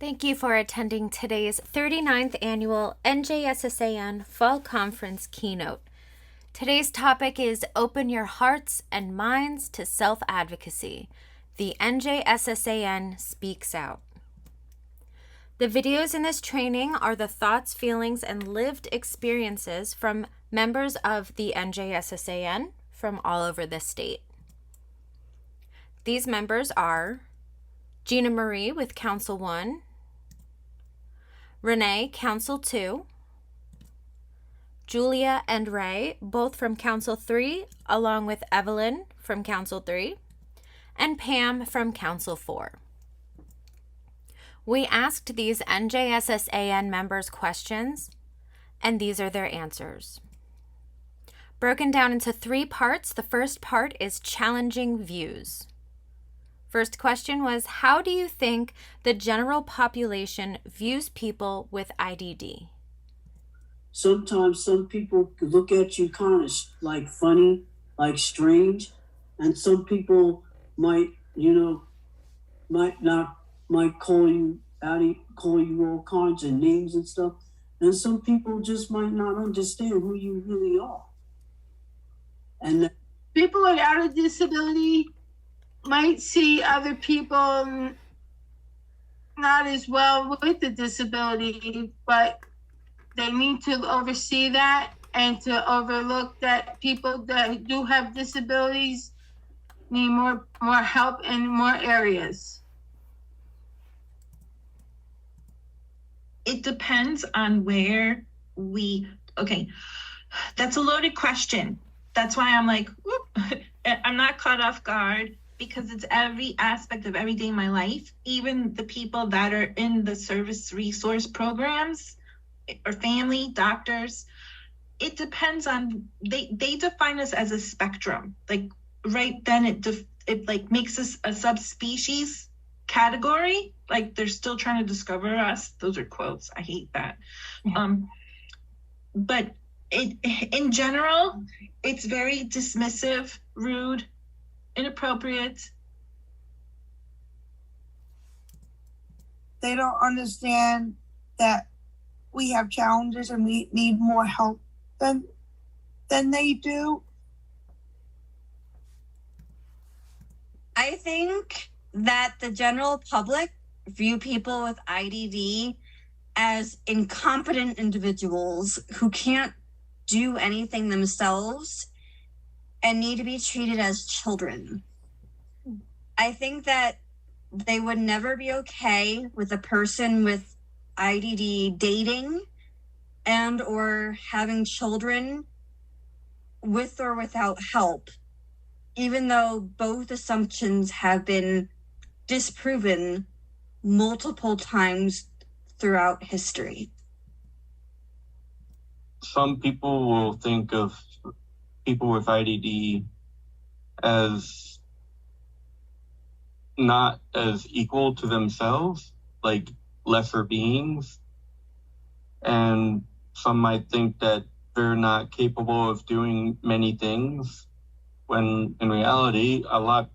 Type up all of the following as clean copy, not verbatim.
Thank you for attending today's 39th Annual NJSSAN Fall Conference Keynote. Today's topic is Open Your Hearts and Minds to Self-Advocacy. The NJSSAN Speaks Out. The videos in this training are the thoughts, feelings, and lived experiences from members of the NJSSAN from all over the state. These members are Ginamarie with Council 1, Renee, Council 2, Julia and Ray, both from Council 3, along with Evelyn from Council 3, and Pam from Council 4. We asked these NJSSAN members questions, and these are their answers. Broken down into 3 parts, the first part is challenging views. First question was, how do you think the general population views people with IDD? Sometimes some people look at you kind of like funny, like strange, and some people might call you all kinds of names and stuff, and some people just might not understand who you really are. And people without a disability might see other people not as well with the disability, but they need to oversee that and to overlook that people that do have disabilities need more help in more areas. It depends on where that's a loaded question. That's why I'm like, I'm not caught off guard, because it's every aspect of every day in my life, even the people that are in the service resource programs or family, doctors. It depends on, they define us as a spectrum. Like right then it like makes us a subspecies category. Like they're still trying to discover us. Those are quotes. I hate that. Yeah. But in general, it's very dismissive, rude, inappropriate. They don't understand that we have challenges and we need more help than they do. I think that the general public view people with IDD as incompetent individuals who can't do anything themselves and need to be treated as children. I think that they would never be okay with a person with IDD dating and or having children with or without help, even though both assumptions have been disproven multiple times throughout history. Some people will think of people with IDD as not as equal to themselves, like lesser beings. And some might think that they're not capable of doing many things, when in reality, a lot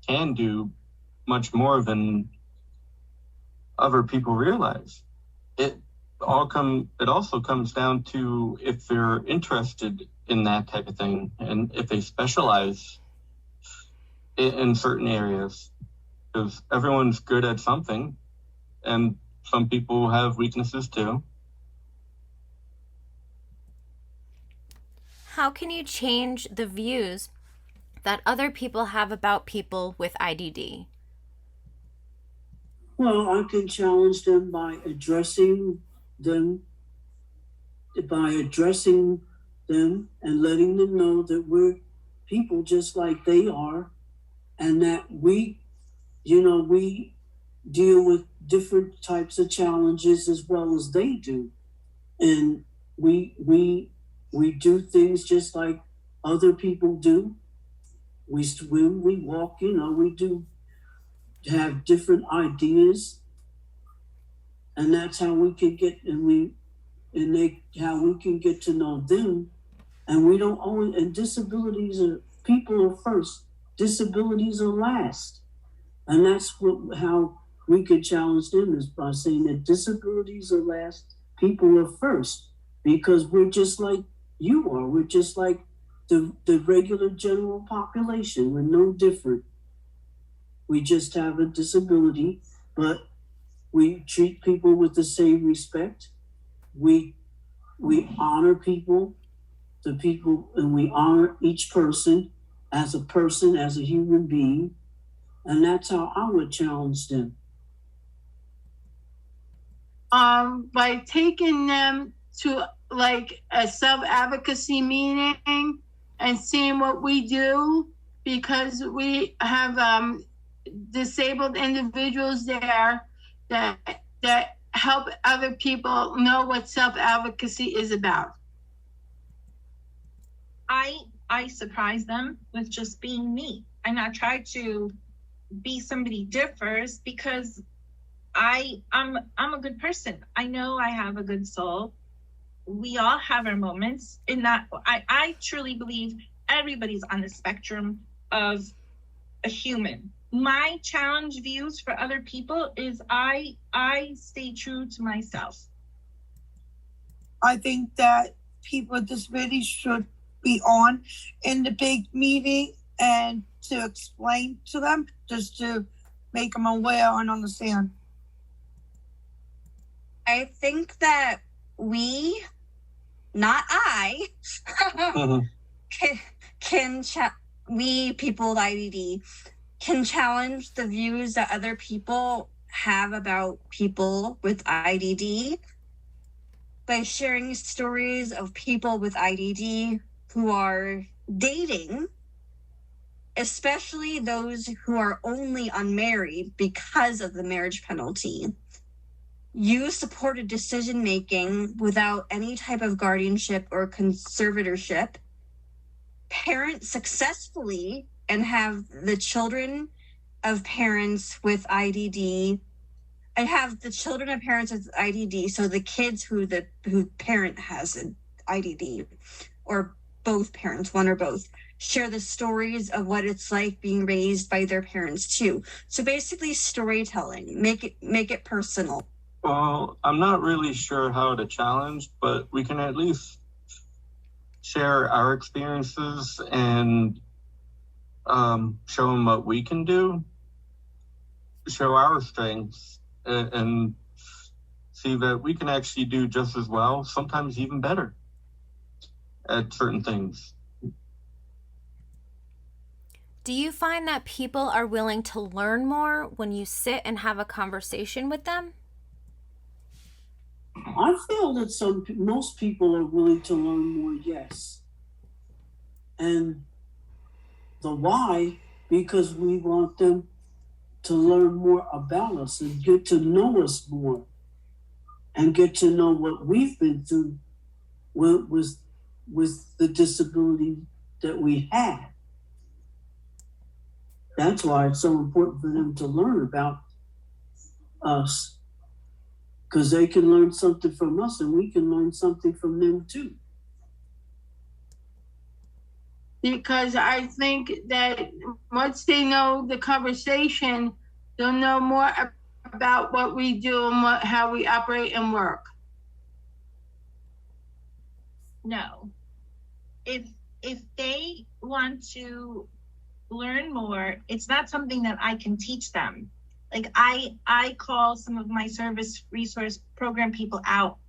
can do much more than other people realize. It also comes down to if they're interested in that type of thing and if they specialize in certain areas, because everyone's good at something and some people have weaknesses too. How can you change the views that other people have about people with IDD? Well, I can challenge them by addressing them and letting them know that we're people just like they are, and that we deal with different types of challenges as well as they do. And we do things just like other people do. We swim, we walk, we do have different ideas. And that's how we can get, how we can get to know them. And we don't always, and disabilities are, people are first, disabilities are last. And that's how we could challenge them is by saying that disabilities are last, people are first, because we're just like you are. We're just like the regular general population. We're no different. We just have a disability, but we treat people with the same respect. We honor people, and we honor each person, as a human being. And that's how I would challenge them. By taking them to like a self-advocacy meeting and seeing what we do, because we have disabled individuals there that help other people know what self-advocacy is about. I surprise them with just being me, and I try to be somebody differs because I'm a good person. I know I have a good soul. We all have our moments. In that, I truly believe everybody's on the spectrum of a human. My challenge views for other people is I stay true to myself. I think that people with disabilities should be on in the big meeting and to explain to them, just to make them aware and understand. I think that we, not I, we people with IDD can challenge the views that other people have about people with IDD by sharing stories of people with IDD who are dating, especially those who are only unmarried because of the marriage penalty. Use supported decision making without any type of guardianship or conservatorship. Parent successfully and have the children of parents with IDD, and have the children of parents with IDD, so the kids who parent has an IDD, or both parents, one or both, share the stories of what it's like being raised by their parents too. So basically storytelling, make it personal. Well, I'm not really sure how to challenge, but we can at least share our experiences and show them what we can do, show our strengths, and see that we can actually do just as well, sometimes even better at certain things. Do you find that people are willing to learn more when you sit and have a conversation with them? I feel that most people are willing to learn more, yes. And the why, because we want them to learn more about us and get to know us more and get to know what we've been through with the disability that we had. That's why it's so important for them to learn about us, because they can learn something from us and we can learn something from them too. Because I think that once they know the conversation, they'll know more about what we do and how we operate and work. No. If they want to learn more, it's not something that I can teach them. Like I call some of my service resource program people out.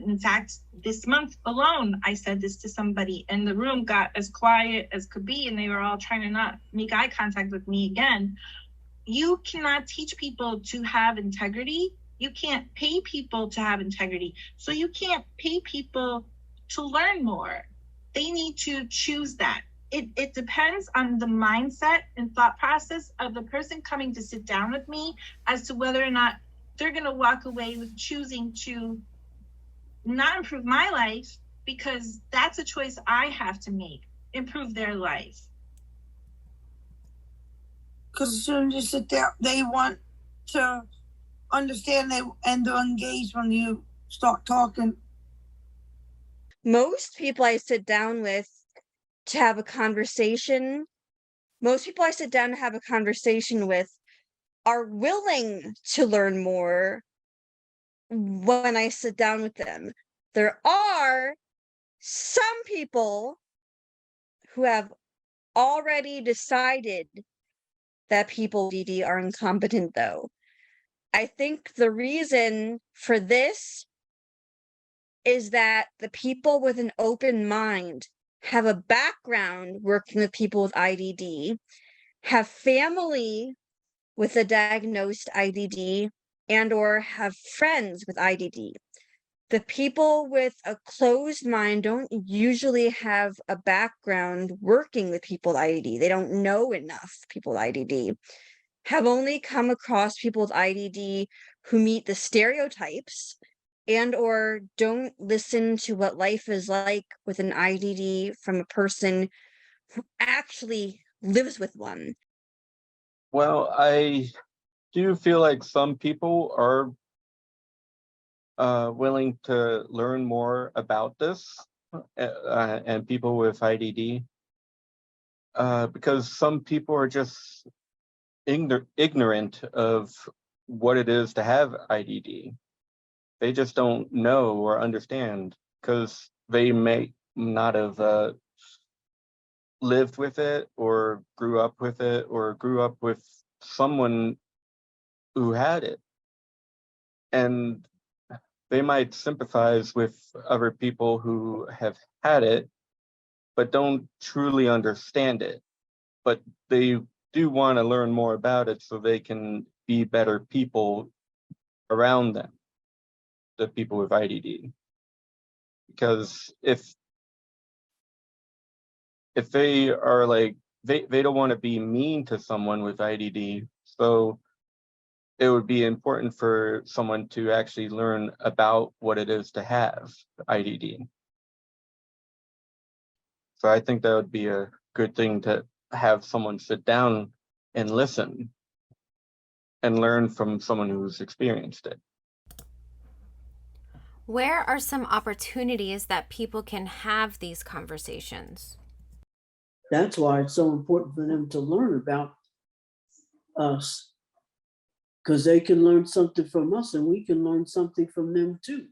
In fact, this month alone, I said this to somebody and the room got as quiet as could be and they were all trying to not make eye contact with me again. You cannot teach people to have integrity. You can't pay people to have integrity. So you can't pay people to learn more. They need to choose that. It depends on the mindset and thought process of the person coming to sit down with me as to whether or not they're going to walk away with choosing to not improve my life, because that's a choice I have to make, improve their life. Because as soon as you sit there, they want to understand and to engage when you start talking. Most people I sit down with to have a conversation, are willing to learn more when I sit down with them. There are some people who have already decided that people with ADD are incompetent, though. I think the reason for this is that the people with an open mind have a background working with people with IDD, have family with a diagnosed IDD, and or have friends with IDD. The people with a closed mind don't usually have a background working with people with IDD. They don't know enough people with IDD, have only come across people with IDD who meet the stereotypes and or don't listen to what life is like with an IDD from a person who actually lives with one. Well, I do feel like some people are willing to learn more about this and people with IDD because some people are just ignorant of what it is to have IDD. They just don't know or understand because they may not have lived with it or grew up with it or grew up with someone who had it. And they might sympathize with other people who have had it, but don't truly understand it. But they do want to learn more about it so they can be better people around them, the people with IDD. Because if they are like, they don't want to be mean to someone with IDD, so it would be important for someone to actually learn about what it is to have IDD. So I think that would be a good thing to have someone sit down and listen and learn from someone who's experienced it. Where are some opportunities that people can have these conversations? That's why it's so important for them to learn about us, because they can learn something from us and we can learn something from them too.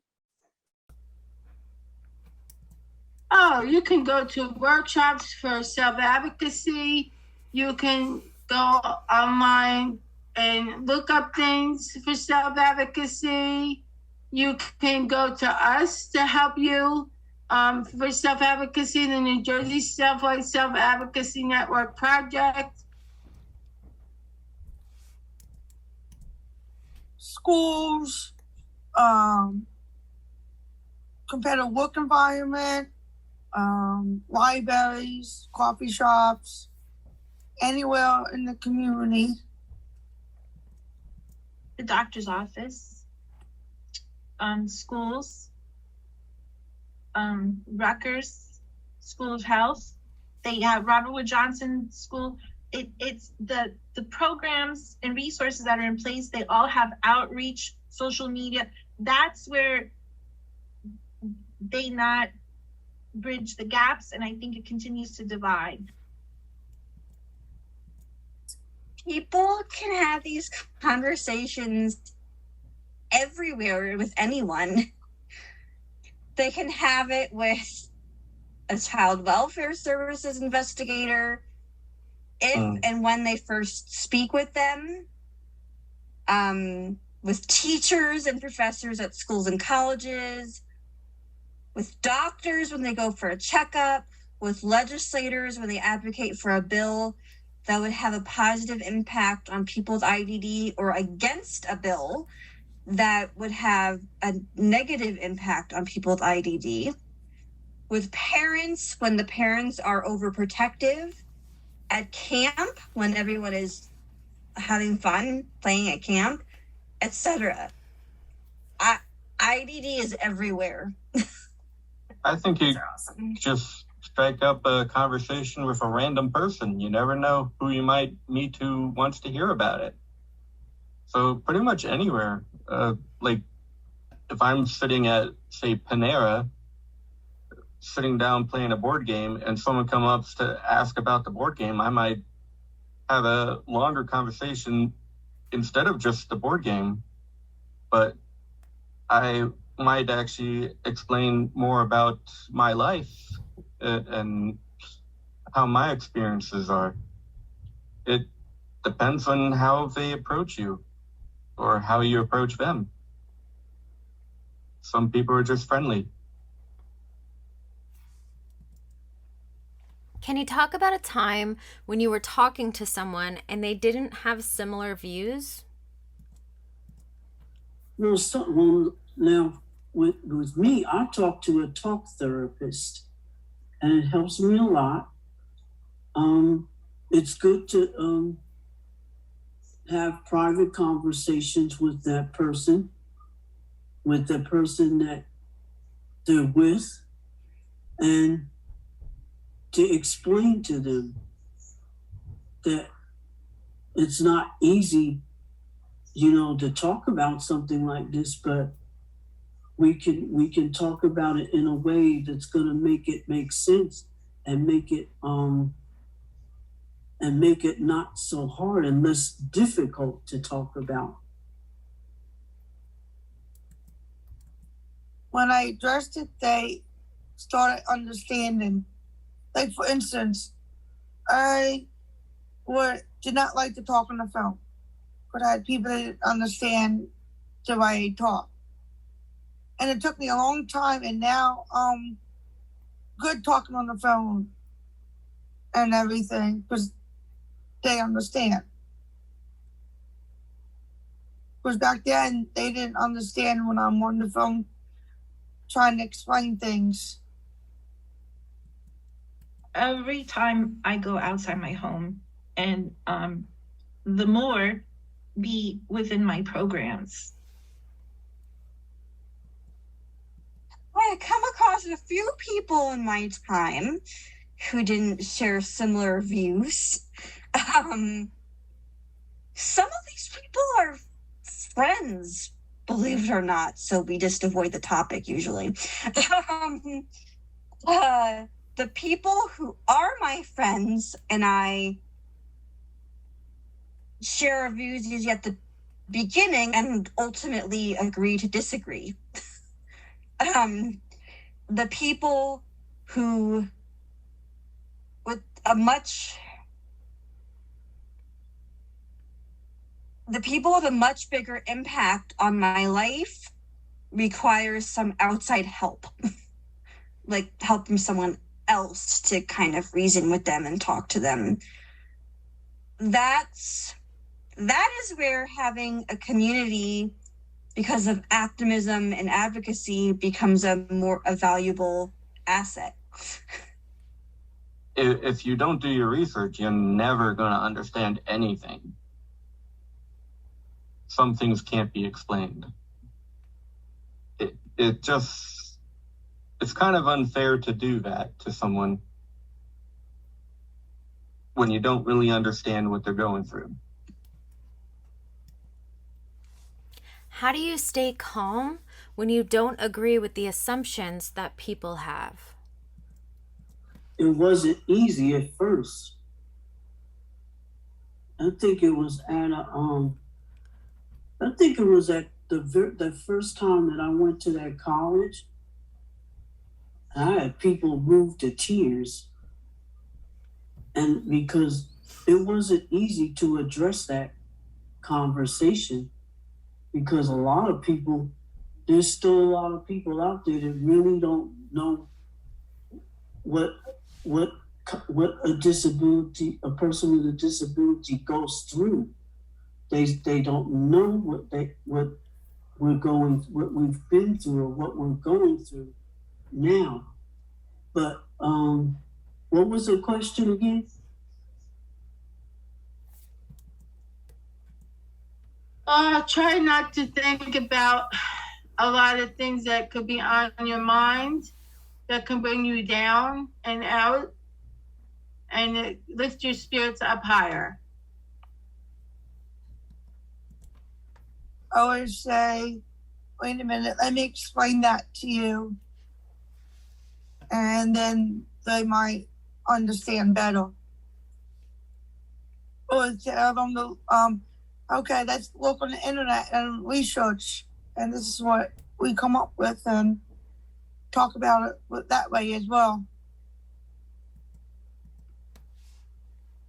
Oh, you can go to workshops for self-advocacy. You can go online and look up things for self-advocacy. You can go to us to help you for self-advocacy, the New Jersey Self-Advocacy Network Project. Schools, competitive work environment, libraries, coffee shops, anywhere in the community. The doctor's office, schools, Rutgers School of Health. They have Robert Wood Johnson School. It's the programs and resources that are in place. They all have outreach, social media. That's where they not bridge the gaps, and I think it continues to divide. People can have these conversations everywhere with anyone. They can have it with a child welfare services investigator if and when they first speak with them, with teachers and professors at schools and colleges, with doctors when they go for a checkup, with legislators when they advocate for a bill that would have a positive impact on people with IDD, or against a bill that would have a negative impact on people with IDD, with parents when the parents are overprotective, at camp when everyone is having fun playing at camp, etc. IDD is everywhere. I think you Awesome. just strike up a conversation with a random person. You never know who you might meet who wants to hear about it. So pretty much anywhere. Like if I'm sitting at, say, Panera, sitting down playing a board game, and someone comes up to ask about the board game, I might have a longer conversation instead of just the board game, but I might actually explain more about my life and how my experiences are. It depends on how they approach you or how you approach them. Some people are just friendly. Can you talk about a time when you were talking to someone and they didn't have similar views? Now, with me, I talk to a talk therapist, and it helps me a lot. It's good to have private conversations with that person, that they're with, and to explain to them that it's not easy, to talk about something like this, but we can talk about it in a way that's going to make it make sense and make it not so hard and less difficult to talk about. When I addressed it, they started understanding. Like, for instance, I did not like to talk on the phone, but I had people that didn't understand the way I talk. And it took me a long time, and now good talking on the phone and everything, because they understand. Because back then, they didn't understand when I'm on the phone trying to explain things. Every time I go outside my home, and the more be within my programs. I come across a few people in my time who didn't share similar views. Some of these people are friends, believe it or not, so we just avoid the topic usually. The people who are my friends and I share our views usually at the beginning and ultimately agree to disagree. The people who with a much bigger impact on my life requires some outside help, like help from someone else to kind of reason with them and talk to them. That is where having a community, because of activism and advocacy, becomes a valuable asset. If you don't do your research, you're never going to understand anything. Some things can't be explained. It's kind of unfair to do that to someone when you don't really understand what they're going through. How do you stay calm when you don't agree with the assumptions that people have? It wasn't easy at first. I think it was at the first time that I went to that college. I had people moved to tears, and because it wasn't easy to address that conversation, because there's still a lot of people out there that really don't know what a person with a disability goes through. They don't know what we've been through or what we're going through now. But what was the question again? Try not to think about a lot of things that could be on your mind that can bring you down and out, and lift your spirits up higher. I always say, wait a minute, let me explain that to you. And then they might understand better. Or tell them okay, let's look on the internet and research, and this is what we come up with, and talk about it that way as well.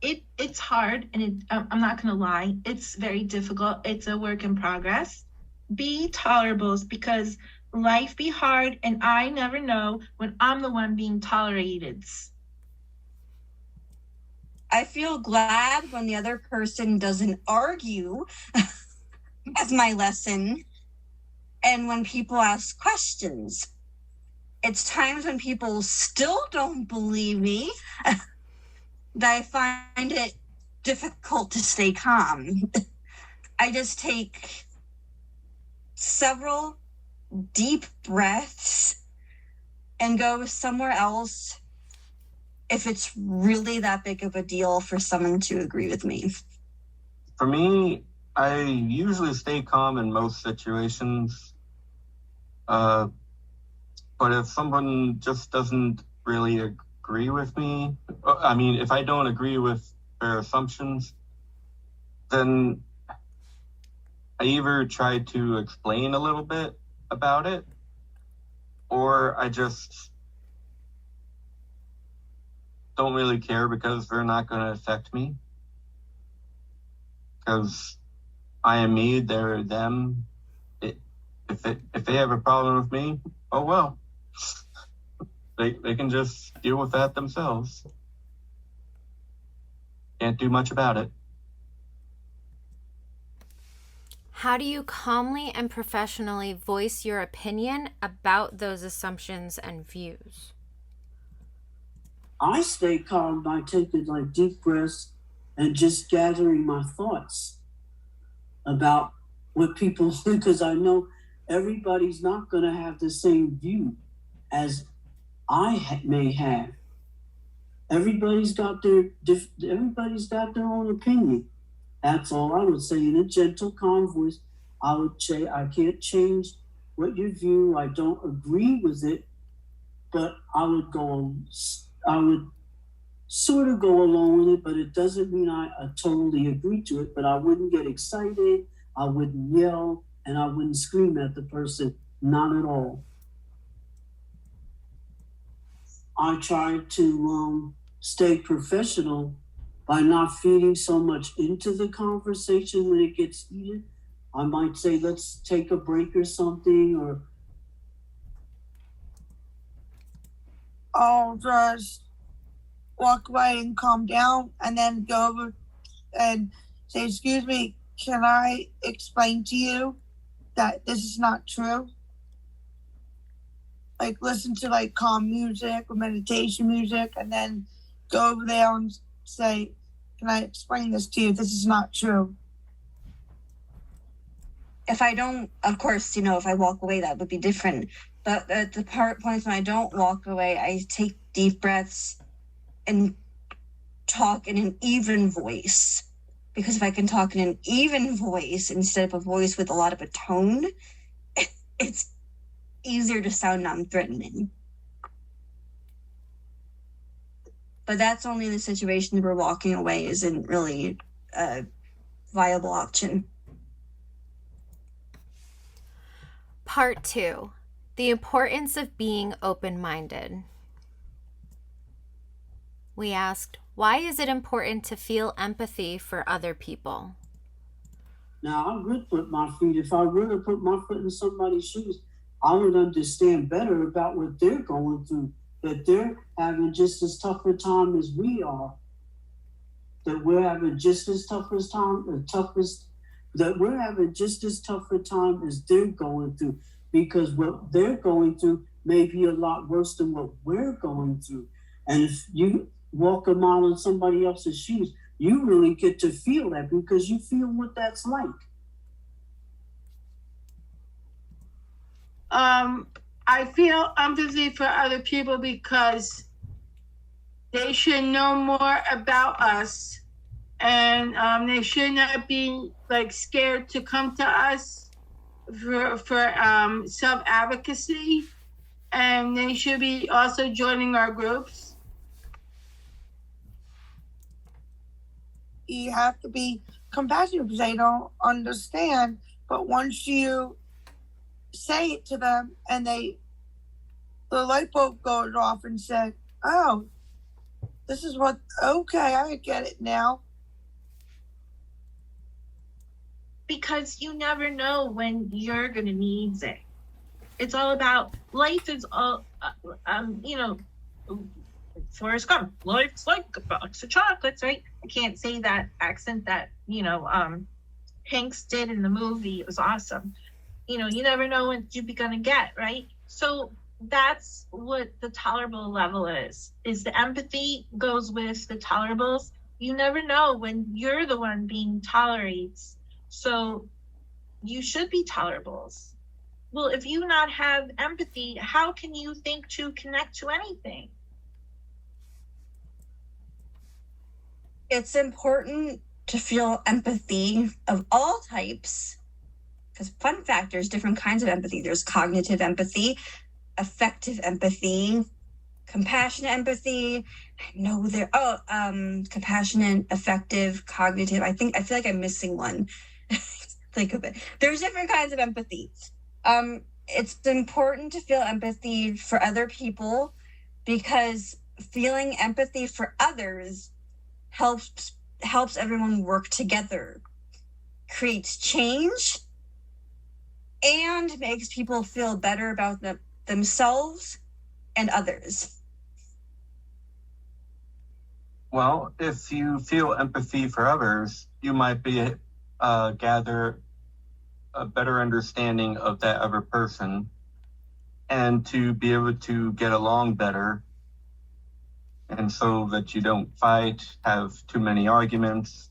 It's hard, and I'm not gonna lie, it's very difficult. It's a work in progress. Be tolerable, because life be hard, and I never know when I'm the one being tolerated. I feel glad when the other person doesn't argue as my lesson, and when people ask questions. It's times when people still don't believe me that I find it difficult to stay calm. I just take several deep breaths and go somewhere else if it's really that big of a deal for someone to agree with me. For me, I usually stay calm in most situations. But if someone just doesn't really agree with me, I mean, if I don't agree with their assumptions, then I either try to explain a little bit about it, or I just don't really care because they're not going to affect me. Because I am me, they're them. If they have a problem with me, oh well. They can just deal with that themselves. Can't do much about it. How do you calmly and professionally voice your opinion about those assumptions and views? I stay calm by taking like deep breaths and just gathering my thoughts about what people think, because I know everybody's not going to have the same view as I may have. Everybody's got their own opinion. That's all I would say in a gentle, calm voice. I would say, I can't change what you view. I don't agree with it, but I would sort of go along with it, but it doesn't mean I totally agree to it. But I wouldn't get excited, I wouldn't yell, and I wouldn't scream at the person, not at all. I try to stay professional by not feeding so much into the conversation when it gets heated. I might say, let's take a break or something, or I'll just walk away and calm down, and then go over and say, excuse me, can I explain to you that this is not true? Like, listen to like calm music or meditation music, and then go over there and say, can I explain this to you? This is not true. If I don't, of course, if I walk away, that would be different. But at the points when I don't walk away, I take deep breaths and talk in an even voice. Because if I can talk in an even voice instead of a voice with a lot of a tone, it's easier to sound non-threatening. But that's only in the situation where walking away isn't really a viable option. Part 2, the importance of being open-minded. We asked, why is it important to feel empathy for other people? now I would put my feet, if I were to put my foot in somebody's shoes, I would understand better about what they're going through, that they're having just as tough a time as we are, that we're having just as tough a time, that we're having just as tough a time as they're going through, because what they're going through may be a lot worse than what we're going through. And if you walk a mile in somebody else's shoes, you really get to feel that, because you feel what that's like. I feel empathy for other people because they should know more about us, and they should not be like scared to come to us for self-advocacy, and they should be also joining our groups. You have to be compassionate because they don't understand. But once you say it to them and the light bulb goes off and said, oh, this is what, okay, I get it now. Because you never know when you're going to need it. It's all about, life is all, Forrest Gump, life's like a box of chocolates, right? I can't say that accent that, Hanks did in the movie. It was awesome. You never know what you're going to get, right? So that's what the tolerable level is the empathy goes with the tolerables. You never know when you're the one being tolerated. So you should be tolerables. Well, if you not have empathy, how can you think to connect to anything? It's important to feel empathy of all types, because fun fact, there's different kinds of empathy. There's cognitive empathy, affective empathy, compassionate empathy. Compassionate, affective, cognitive. I feel like I'm missing one. Think of it. There's different kinds of empathy. It's important to feel empathy for other people because feeling empathy for others helps everyone work together, creates change, and makes people feel better about themselves and others. Well, if you feel empathy for others, you might be gather a better understanding of that other person and to be able to get along better, and so that you don't fight, have too many arguments.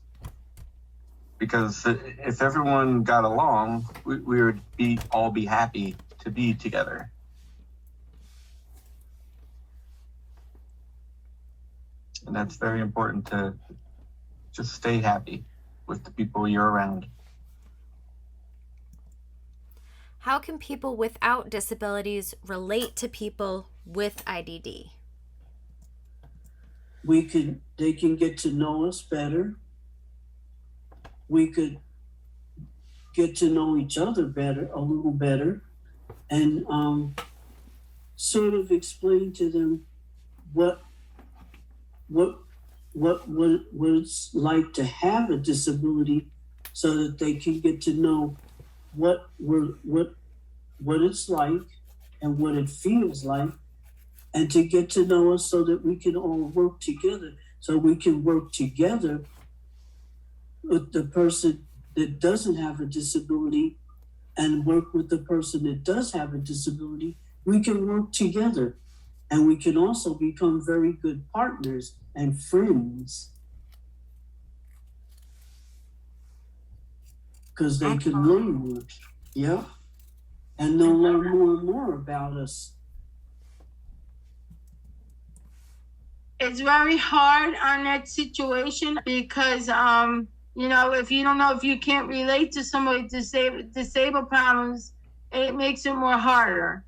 Because if everyone got along, we would all be happy to be together. And that's very important, to just stay happy with the people you're around. How can people without disabilities relate to people with IDD? They can get to know us better. We could get to know each other better, a little better, and sort of explain to them what it's like to have a disability, so that they can get to know what it's like and what it feels like, and to get to know us so that we can all work together, so we can work together with the person that doesn't have a disability and work with the person that does have a disability. We can work together, and we can also become very good partners and friends, because they can learn more. Yeah. And they'll learn more and more about us. It's very hard on that situation because, if you don't know, if you can't relate to somebody with disabled problems, it makes it more harder.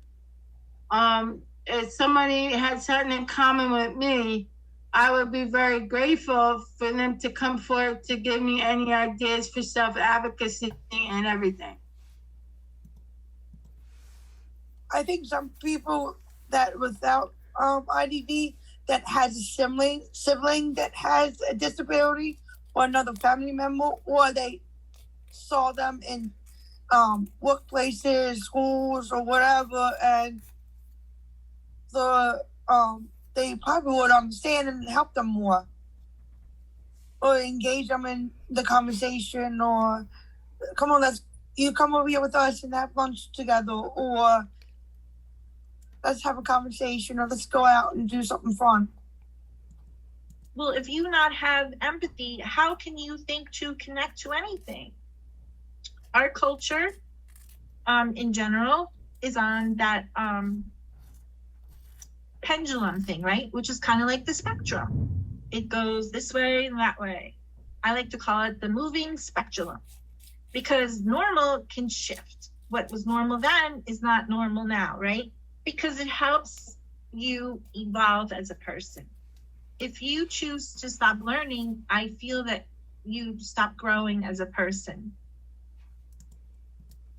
If somebody had something in common with me, I would be very grateful for them to come forward to give me any ideas for self-advocacy and everything. I think some people that without IDD that has a sibling that has a disability, or another family member, or they saw them in workplaces, schools, or whatever, and they probably would understand and help them more, or engage them in the conversation, or come on, you come over here with us and have lunch together, or let's have a conversation, or let's go out and do something fun. Well, if you not have empathy, how can you think to connect to anything? Our culture, in general, is on that pendulum thing, right? Which is kind of like the spectrum. It goes this way and that way. I like to call it the moving spectrum, because normal can shift. What was normal then is not normal now, right? Because it helps you evolve as a person. If you choose to stop learning, I feel that you stop growing as a person?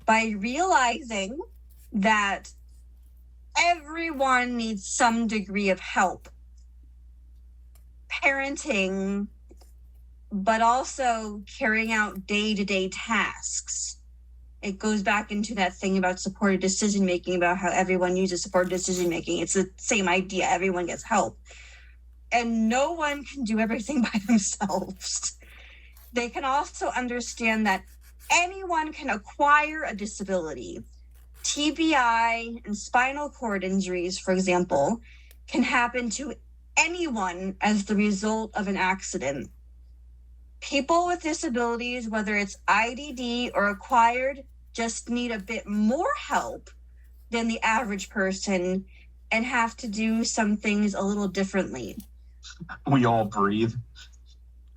By realizing that everyone needs some degree of help parenting, but also carrying out day-to-day tasks. It goes back into that thing about supported decision making, about how everyone uses supported decision making. It's the same idea. Everyone gets help. And no one can do everything by themselves. They can also understand that anyone can acquire a disability. TBI and spinal cord injuries, for example, can happen to anyone as the result of an accident. People with disabilities, whether it's IDD or acquired, just need a bit more help than the average person and have to do some things a little differently. We all breathe.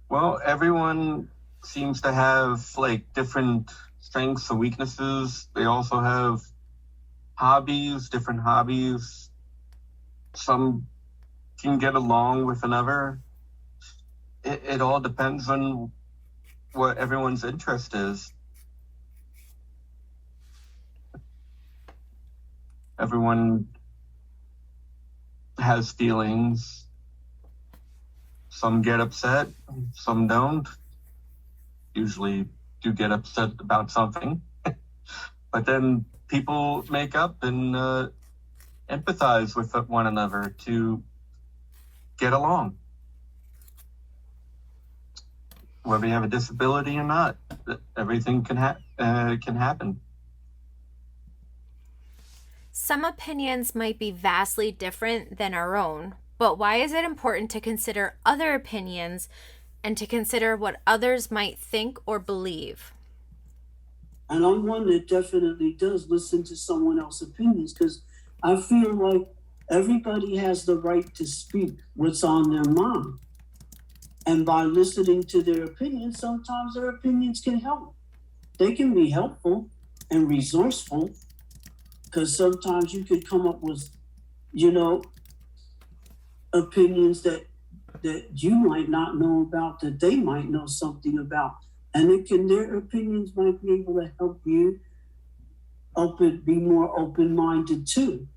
Well, everyone seems to have like different strengths and weaknesses. They also have hobbies, different hobbies. Some can get along with another. It all depends on what everyone's interest is. Everyone has feelings. Some get upset, some don't. Usually do get upset about something. But then people make up and empathize with one another to get along. Whether you have a disability or not, everything can happen. Some opinions might be vastly different than our own, but why is it important to consider other opinions and to consider what others might think or believe? And I'm one that definitely does listen to someone else's opinions, because I feel like everybody has the right to speak what's on their mind. And by listening to their opinions, sometimes their opinions can help. They can be helpful and resourceful, because sometimes you could come up with, opinions that you might not know about, that they might know something about. And their opinions might be able to help you be more open-minded too.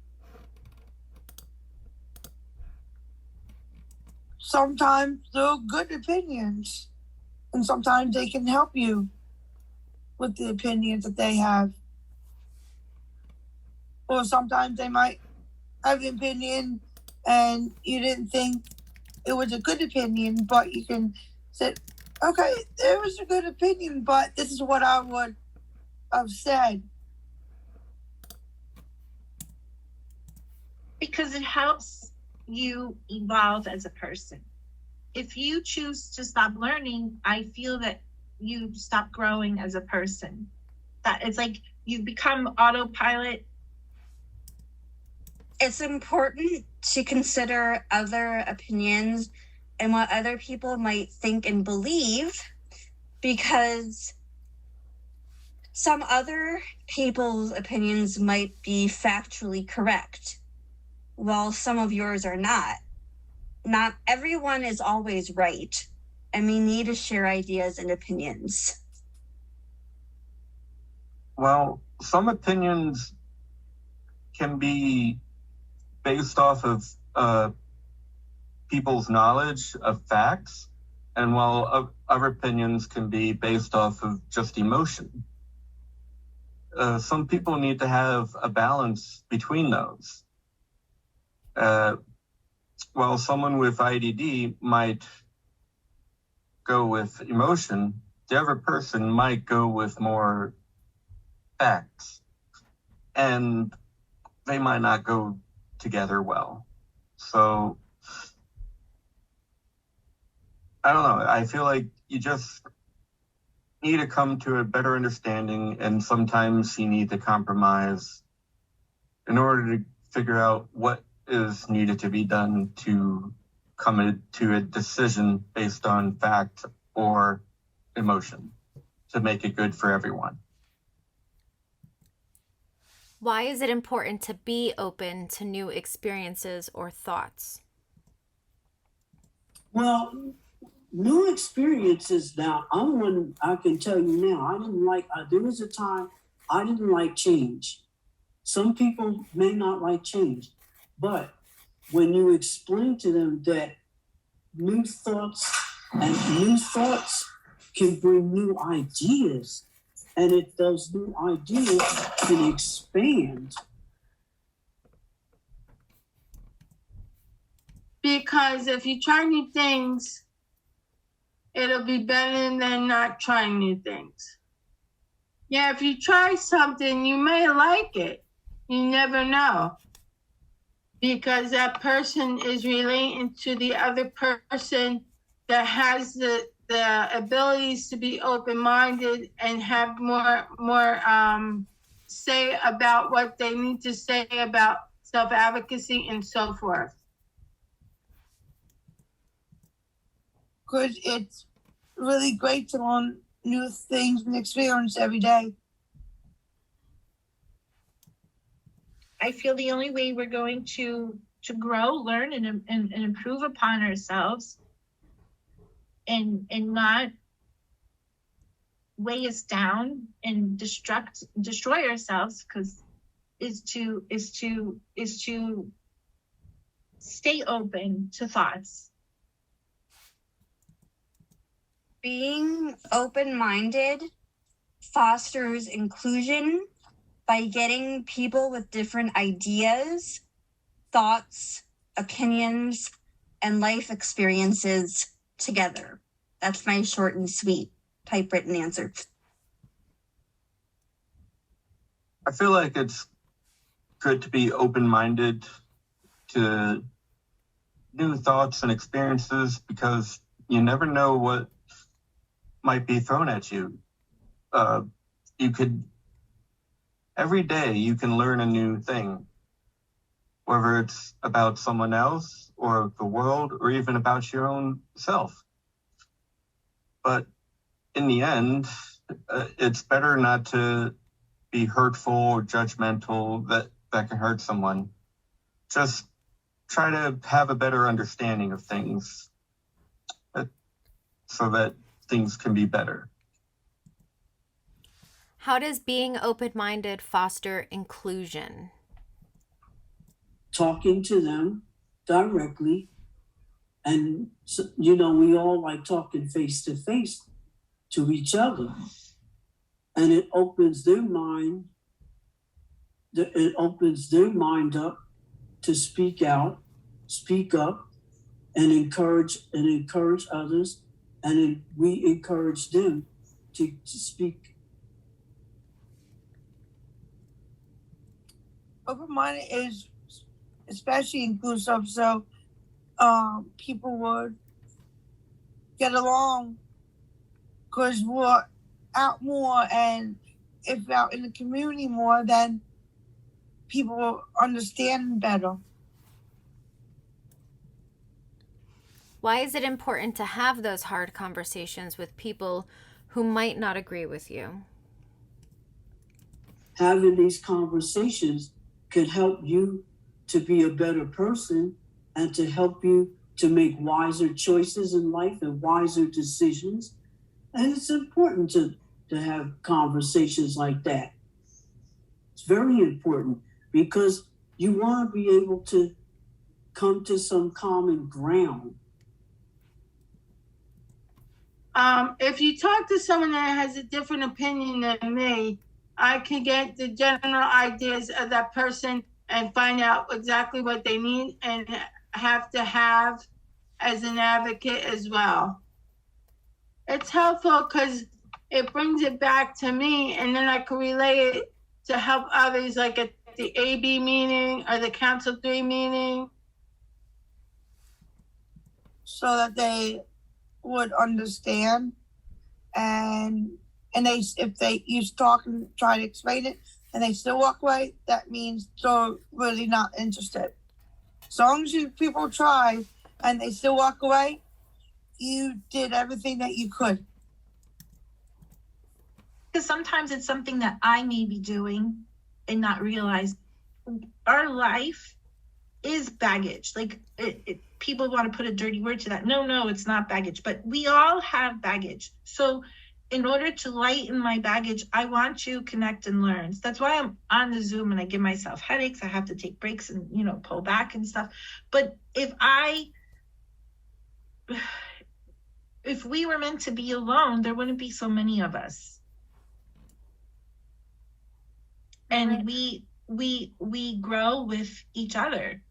Sometimes they're good opinions, and sometimes they can help you with the opinions that they have. Or sometimes they might have an opinion and you didn't think it was a good opinion, but you can say, okay, it was a good opinion, but this is what I would have said. Because it helps you evolve as a person. If you choose to stop learning, I feel that you stop growing as a person. That it's like you become autopilot. It's important to consider other opinions and what other people might think and believe, because some other people's opinions might be factually correct, while some of yours are not. Not everyone is always right, and we need to share ideas and opinions. Well, some opinions can be based off of people's knowledge of facts, and while other opinions can be based off of just emotion. Some people need to have a balance between those. While someone with IDD might go with emotion, the other person might go with more facts, and they might not go together well. So I don't know. I feel like you just need to come to a better understanding, and sometimes you need to compromise in order to figure out what is needed to be done to come to a decision based on fact or emotion to make it good for everyone. Why is it important to be open to new experiences or thoughts? Well, new experiences now. I can tell you now, there was a time I didn't like change. Some people may not like change, but when you explain to them that new thoughts can bring new ideas, and if those new ideas can expand. Because if you try new things, it'll be better than not trying new things. Yeah, if you try something, you may like it. You never know. Because that person is relating to the other person that has the abilities to be open-minded and have more say about what they need to say about self-advocacy and so forth. Because it's really great to learn new things and experience every day. I feel the only way we're going to grow, learn, and improve upon ourselves, and not weigh us down and destroy ourselves, because is to stay open to thoughts. Being open-minded fosters inclusion by getting people with different ideas, thoughts, opinions, and life experiences together. That's my short and sweet typewritten answer. I feel like it's good to be open-minded to new thoughts and experiences, because you never know what might be thrown at you. Every day you can learn a new thing, whether it's about someone else or the world or even about your own self. But in the end, it's better not to be hurtful or judgmental that can hurt someone. Just try to have a better understanding of things so that things can be better. How does being open-minded foster inclusion? Talking to them directly. And, we all like talking face to face to each other. And it opens their mind. It opens their mind up to speak out, speak up, and encourage others. And we encourage them to speak. Open-minded is especially inclusive, so people would get along, because we're out more, and if we're out in the community more, then people will understand better. Why is it important to have those hard conversations with people who might not agree with you? Having these conversations can help you to be a better person and to help you to make wiser choices in life and wiser decisions. And it's important to have conversations like that. It's very important, because you want to be able to come to some common ground. If you talk to someone that has a different opinion than me, I can get the general ideas of that person and find out exactly what they need and have to have as an advocate as well. It's helpful because it brings it back to me, and then I can relay it to help others, like at the AB meeting or the Council 3 meeting. So that they would understand, and if you talk and try to explain it and they still walk away, that means they're really not interested. As long as people try and they still walk away, you did everything that you could. Because sometimes it's something that I may be doing and not realize. Our life is baggage. Like people want to put a dirty word to that. No, it's not baggage, but we all have baggage. So in order to lighten my baggage, I want to connect and learn. So that's why I'm on the Zoom and I give myself headaches. I have to take breaks and, pull back and stuff. But if we were meant to be alone, there wouldn't be so many of us. And we grow with each other.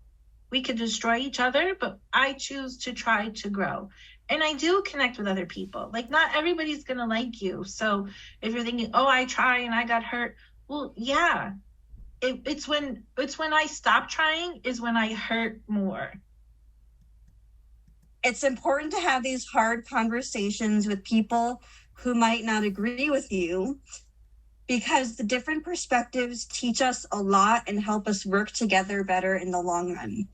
We could destroy each other, but I choose to try to grow. And I do connect with other people. Like, not everybody's gonna like you. So if you're thinking, oh, I try and I got hurt, well, yeah. It's when I stop trying is when I hurt more. It's important to have these hard conversations with people who might not agree with you, because the different perspectives teach us a lot and help us work together better in the long run.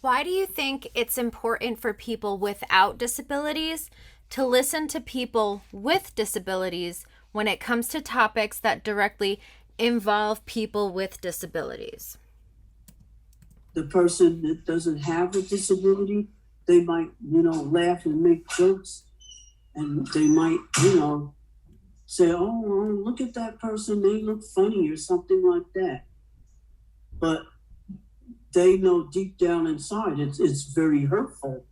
Why do you think it's important for people without disabilities to listen to people with disabilities when it comes to topics that directly involve people with disabilities? The person that doesn't have a disability, they might, laugh and make jokes, and they might, say, oh, look at that person, they look funny or something like that. But they know deep down inside it's very hurtful,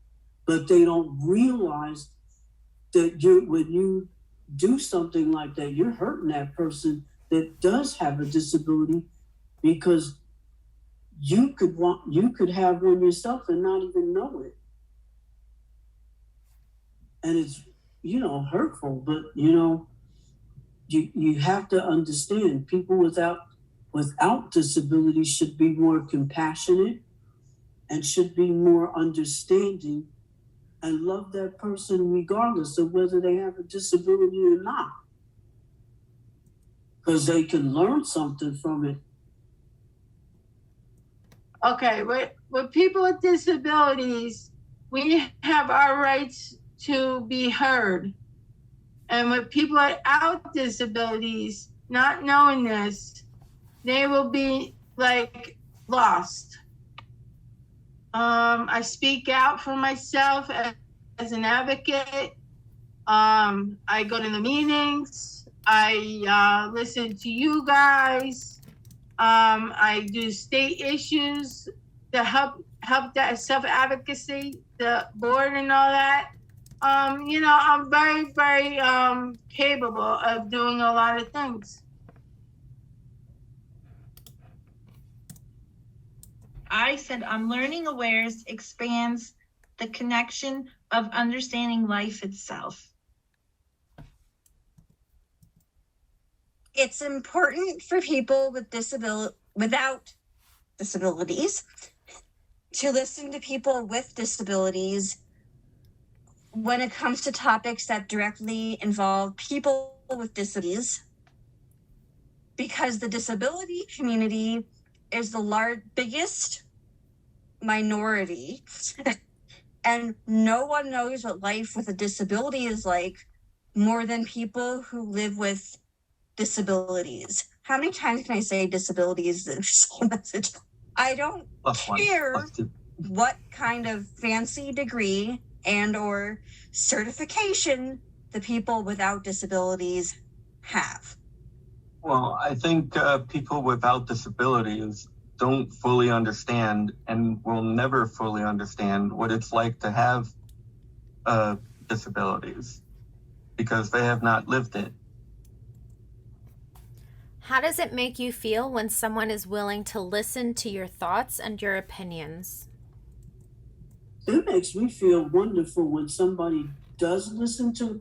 but they don't realize that when you do something like that, you're hurting that person that does have a disability, because you could have one yourself and not even know it. And it's, hurtful, but you have to understand, people without disabilities should be more compassionate and should be more understanding and love that person regardless of whether they have a disability or not, because they can learn something from it. Okay, with people with disabilities, we have our rights to be heard. And with people without disabilities, not knowing this, they will be lost. I speak out for myself as an advocate. I go to the meetings. I listen to you guys. I do state issues to help that self-advocacy, the board and all that. I'm very, very capable of doing a lot of things. I said learning awareness expands the connection of understanding life itself. It's important for people without disabilities to listen to people with disabilities when it comes to topics that directly involve people with disabilities, because the disability community is the biggest minority and no one knows what life with a disability is like more than people who live with disabilities. How many times can I say disabilities in the same message? I don't care what kind of fancy degree and or certification the people without disabilities have. Well, I think people without disabilities don't fully understand and will never fully understand what it's like to have disabilities, because they have not lived it. How does it make you feel when someone is willing to listen to your thoughts and your opinions? It makes me feel wonderful when somebody does listen to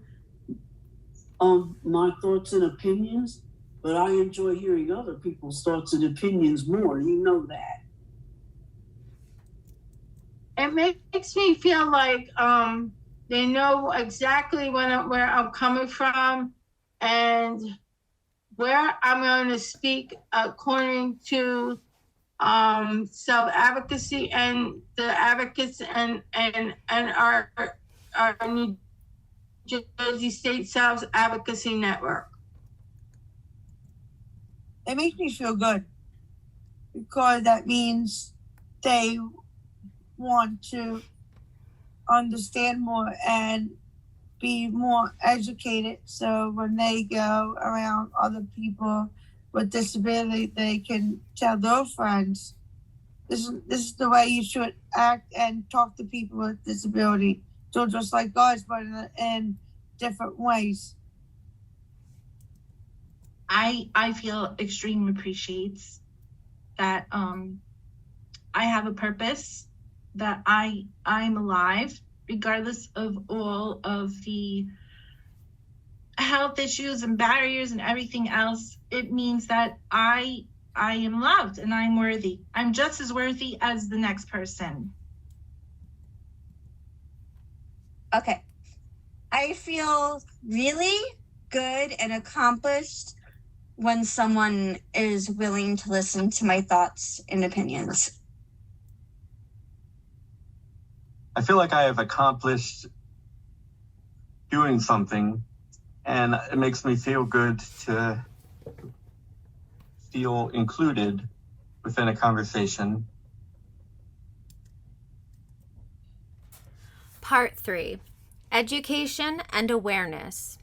my thoughts and opinions, but I enjoy hearing other people's thoughts and opinions more. You know that. It makes me feel like they know exactly where I'm coming from and where I'm going to speak according to self-advocacy and the advocates and our New Jersey State Self-Advocacy Network. It makes me feel good. because that means they want to understand more and be more educated, so when they go around other people with disability, they can tell their friends, this is the way you should act and talk to people with disability. So just like us, but in different ways. I feel extremely appreciates that I have a purpose, that I'm alive, regardless of all of the health issues and barriers and everything else. It means that I am loved and I'm worthy. I'm just as worthy as the next person. Okay. I feel really good and accomplished when someone is willing to listen to my thoughts and opinions. I feel like I have accomplished doing something, and it makes me feel good to feel included within a conversation. Part 3, Education and Awareness.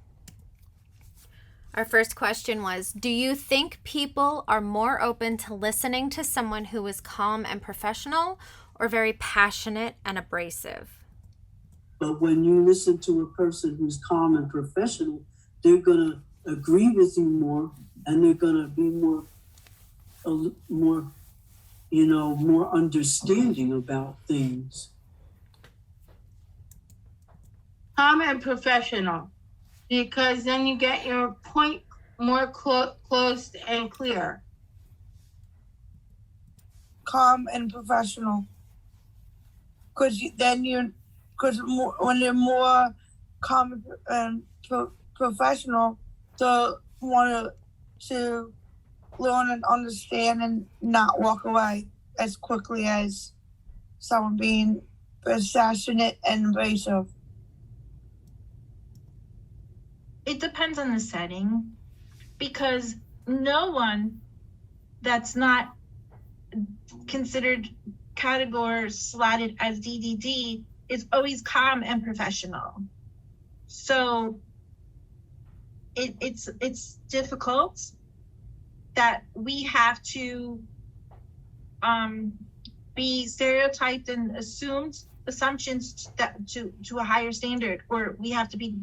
Our first question was, do you think people are more open to listening to someone who is calm and professional or very passionate and abrasive? But when you listen to a person who's calm and professional, they're going to agree with you more, and they're going to be more understanding about things. Calm and professional, because then you get your point more close and clear. Calm and professional, because when they're more calm and professional, they'll want to learn and understand and not walk away as quickly as someone being passionate and abrasive. It depends on the setting, because no one that's not considered category slotted as DDD is always calm and professional. So it's difficult that we have to be stereotyped and assumptions that to a higher standard, or we have to be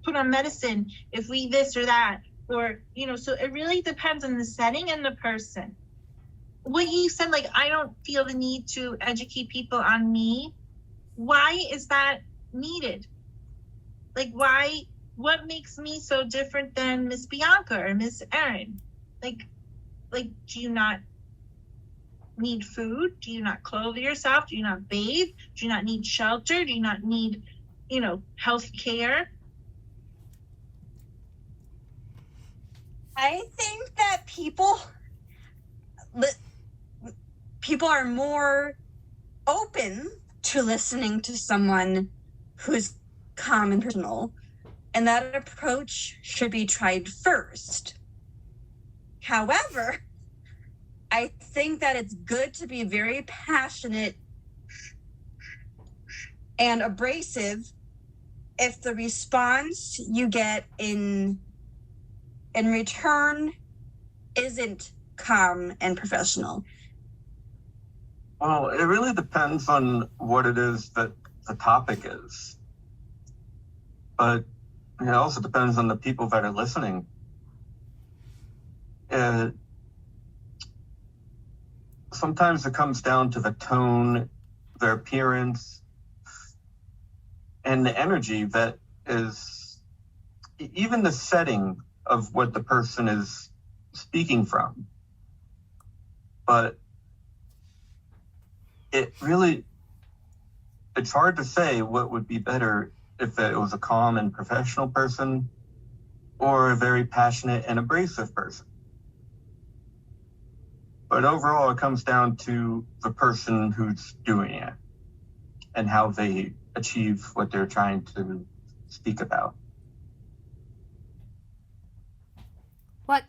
put on medicine if we this or that, or so it really depends on the setting and the person. What you said, like, I don't feel the need to educate people on me. Why is that needed? Like, why? What makes me so different than Miss Bianca or Miss Erin? Like, do you not need food? Do you not clothe yourself? Do you not bathe? Do you not need shelter? Do you not need, health care? I think that people are more open to listening to someone who's calm and personal, and that approach should be tried first. However, I think that it's good to be very passionate and abrasive if the response you get in return isn't calm and professional. Well, it really depends on what it is that the topic is. But it also depends on the people that are listening. Sometimes it comes down to the tone, their appearance, and the energy that is, even the setting of what the person is speaking from. But it's hard to say what would be better if it was a calm and professional person or a very passionate and abrasive person. But overall, it comes down to the person who's doing it and how they achieve what they're trying to speak about. What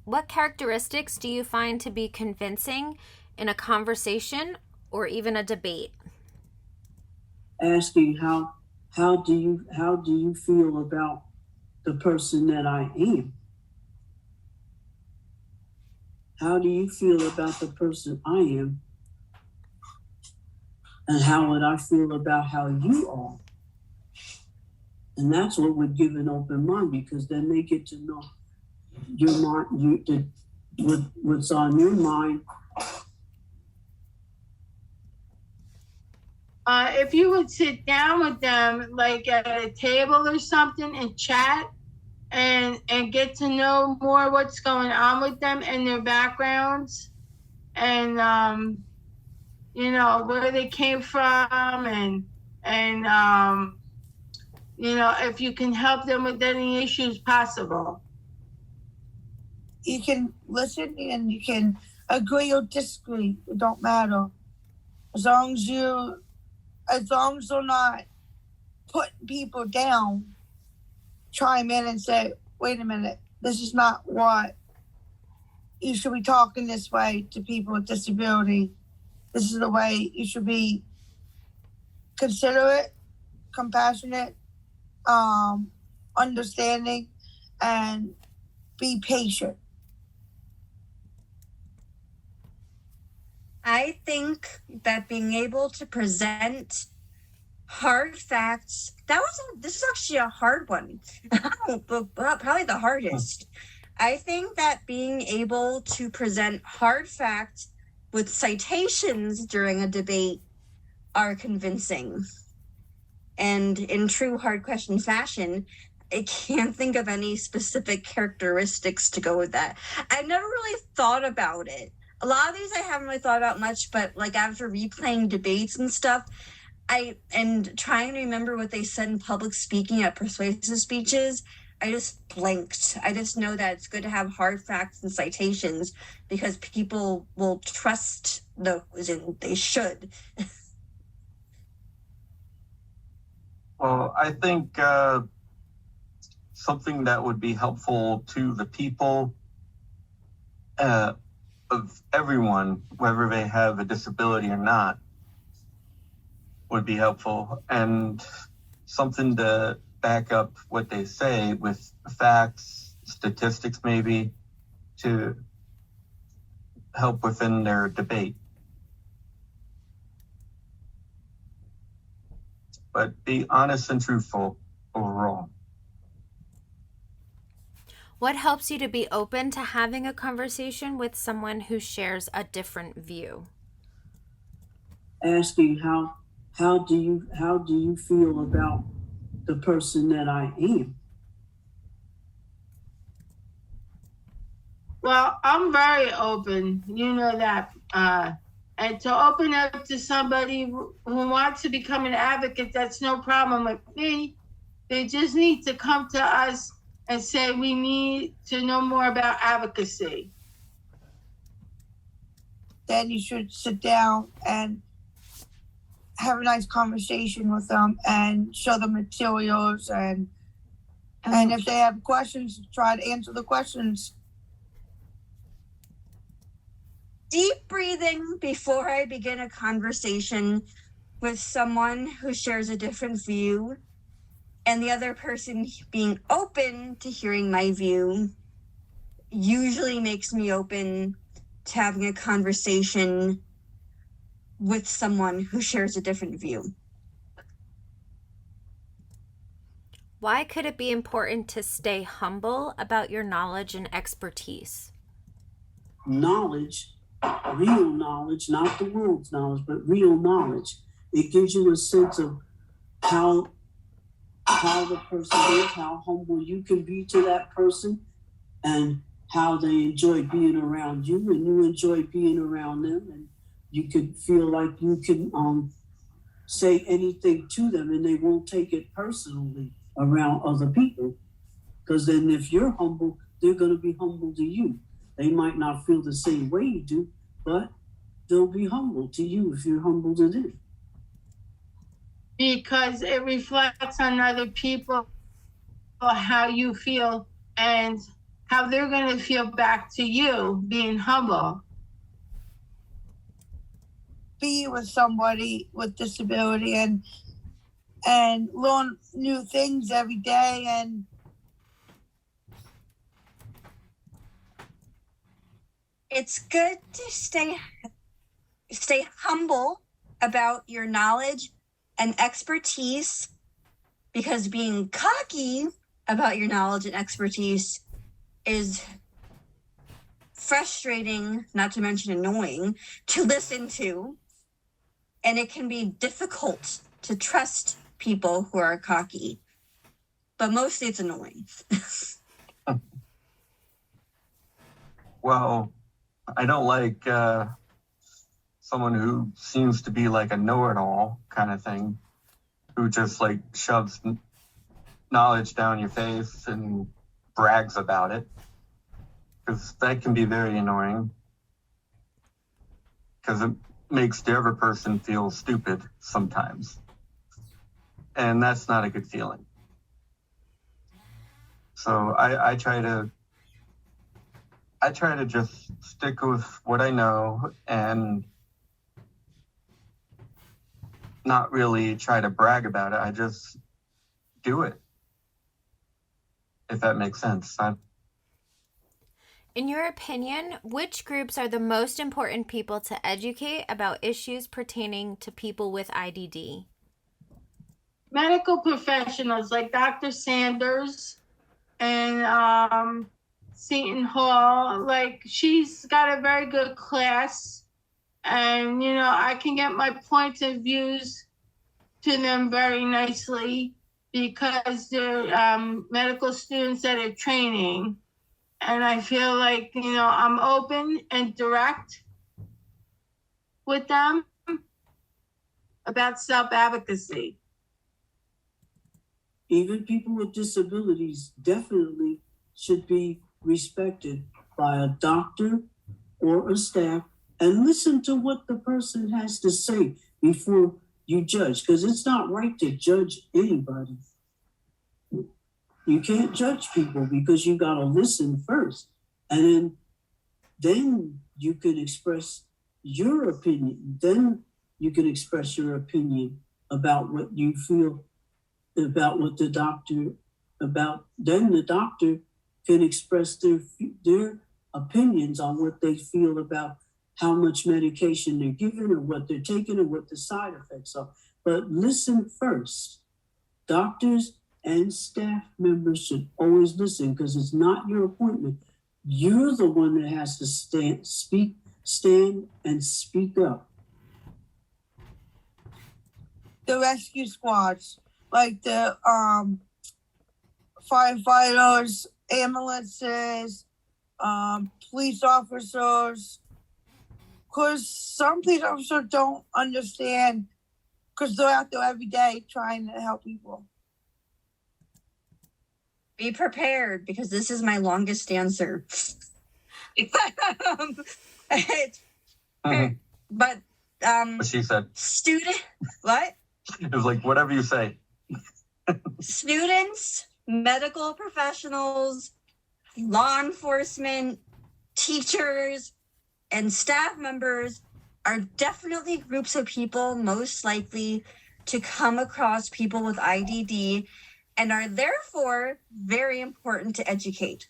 What characteristics do you find to be convincing in a conversation or even a debate? Asking how do you feel about the person that I am? How do you feel about the person I am? And how would I feel about how you are? And that's what would give an open mind, because then they get to know your mind, what's on your mind. If you would sit down with them, like at a table or something, and chat and get to know more what's going on with them and their backgrounds, and you know, where they came from, and you know, if you can help them with any issues possible. You can listen and you can agree or disagree. It don't matter. As long as they're not putting people down, chime in and say, wait a minute, this is not what you should be talking this way to people with disability. This is the way you should be considerate, compassionate, understanding, and be patient. I think that being able to present hard facts, this is actually a hard one, probably the hardest. I think that being able to present hard facts with citations during a debate are convincing. And in true hard question fashion, I can't think of any specific characteristics to go with that. I've never really thought about it. A lot of these I haven't really thought about much, but like after replaying debates and stuff, and trying to remember what they said in public speaking at persuasive speeches, I just blanked. I just know that it's good to have hard facts and citations because people will trust those, and they should. Well, I think something that would be helpful to the people of everyone, whether they have a disability or not, would be helpful. And something to back up what they say with facts, statistics maybe, to help within their debate. But be honest and truthful overall. What helps you to be open to having a conversation with someone who shares a different view? Asking how do you feel about the person that I am? Well, I'm very open, you know that. And to open up to somebody who wants to become an advocate, that's no problem with me. They just need to come to us and say, we need to know more about advocacy. Then you should sit down and have a nice conversation with them and show them materials, and if they have questions, try to answer the questions. Deep breathing before I begin a conversation with someone who shares a different view, and the other person being open to hearing my view, usually makes me open to having a conversation with someone who shares a different view. Why could it be important to stay humble about your knowledge and expertise? Knowledge, real knowledge, not the world's knowledge, but real knowledge. It gives you a sense of how the person is, how humble you can be to that person, and how they enjoy being around you, and you enjoy being around them, and you could feel like you can say anything to them and they won't take it personally around other people. Because then if you're humble, they're going to be humble to you. They might not feel the same way you do, but they'll be humble to you if you're humble to them. Because it reflects on other people how you feel and how they're going to feel back to you being humble. Be with somebody with disability and learn new things every day, and it's good to stay humble about your knowledge and expertise, because being cocky about your knowledge and expertise is frustrating, not to mention annoying, to listen to. And it can be difficult to trust people who are cocky. But mostly it's annoying. Well, I don't like someone who seems to be like a know-it-all kind of thing, who just like shoves knowledge down your face and brags about it, because that can be very annoying, because it makes the other person feel stupid sometimes, and that's not a good feeling. So I try to just stick with what I know and not really try to brag about it. I just do it, if that makes sense. In your opinion, which groups are the most important people to educate about issues pertaining to people with IDD? Medical professionals like Dr. Sanders and Seton Hall, like she's got a very good class, and you know, I can get my points of views to them very nicely because they're medical students that are training. And I feel like, you know, I'm open and direct with them about self-advocacy. Even people with disabilities definitely should be respected by a doctor or a staff, and listen to what the person has to say before you judge, because it's not right to judge anybody. You can't judge people because you got to listen first, and then you can express your opinion. Then you can express your opinion about what you feel about what the doctor about. Then the doctor can express their opinions on what they feel about how much medication they're given or what they're taking or what the side effects are. But listen first. Doctors and staff members should always listen, because it's not your appointment. You're the one that has to stand and speak up. the rescue squads, like the firefighters, ambulances, police officers, because some police officers don't understand, because they're out there every day trying to help people. Be prepared, because this is my longest answer. But What she said. What? It was like, whatever you say. Students, medical professionals, law enforcement, teachers, and staff members are definitely groups of people most likely to come across people with IDD and are therefore very important to educate.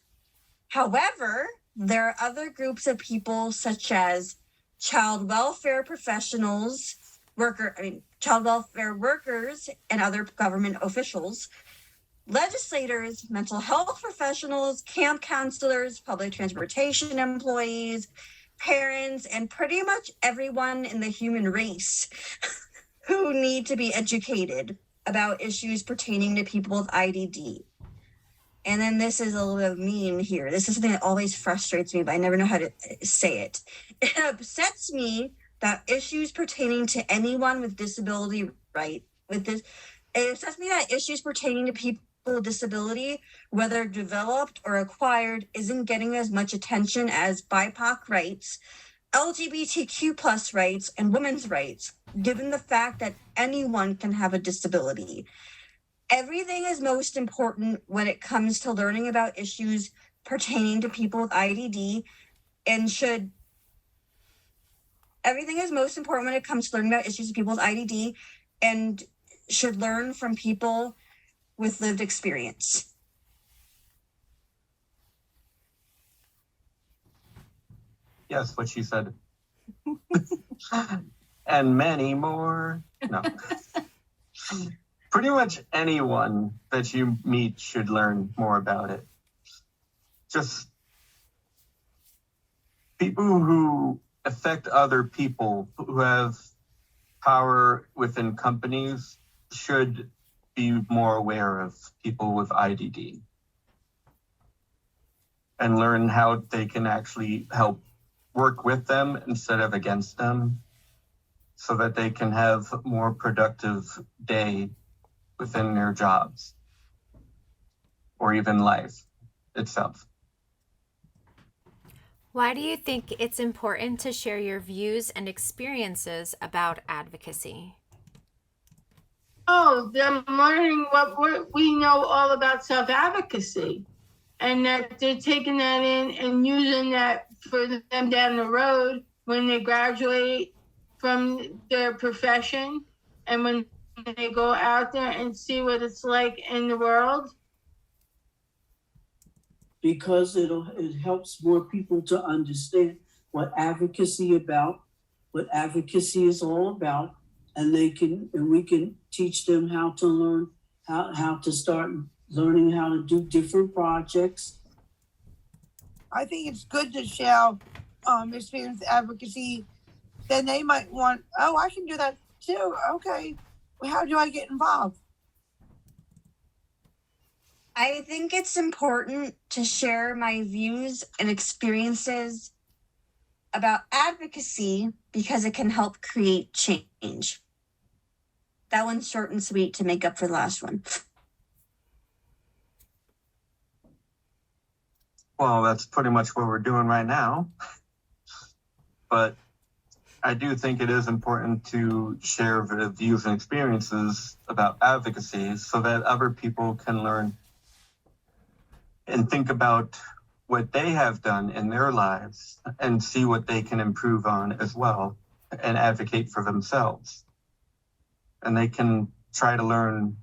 However, there are other groups of people such as child welfare professionals, child welfare workers and other government officials, legislators, mental health professionals, camp counselors, public transportation employees, parents, and pretty much everyone in the human race who need to be educated about issues pertaining to people with IDD. And then this is a little mean here. This is something that always frustrates me, but I never know how to say it. It upsets me that issues pertaining to anyone with disability, it upsets me that issues pertaining to people with disability, whether developed or acquired, isn't getting as much attention as BIPOC rights, LGBTQ plus rights, and women's rights, given the fact that anyone can have a disability. Everything is most important when it comes to learning about issues pertaining to people with IDD, and everything is most important when it comes to learning about issues of people with IDD, and should learn from people with lived experience. Yes, what she said. And many more. No. Pretty much anyone that you meet should learn more about it. Just people who affect other people, who have power within companies, should be more aware of people with IDD and learn how they can actually help work with them instead of against them, so that they can have a more productive day within their jobs or even life itself. Why do you think it's important to share your views and experiences about advocacy? Oh, I'm learning what we know all about self-advocacy, and that they're taking that in and using that for them down the road when they graduate from their profession and when they go out there and see what it's like in the world. Because it helps more people to understand what advocacy is all about, and we can teach them how to learn how to start learning how to do different projects. I think it's good to share experience with advocacy. Then they might want, oh, I can do that too. Okay, well, how do I get involved? I think it's important to share my views and experiences about advocacy because it can help create change. That one's short and sweet to make up for the last one. Well, that's pretty much what we're doing right now. But I do think it is important to share the views and experiences about advocacy so that other people can learn and think about what they have done in their lives and see what they can improve on as well and advocate for themselves. And they can try to learn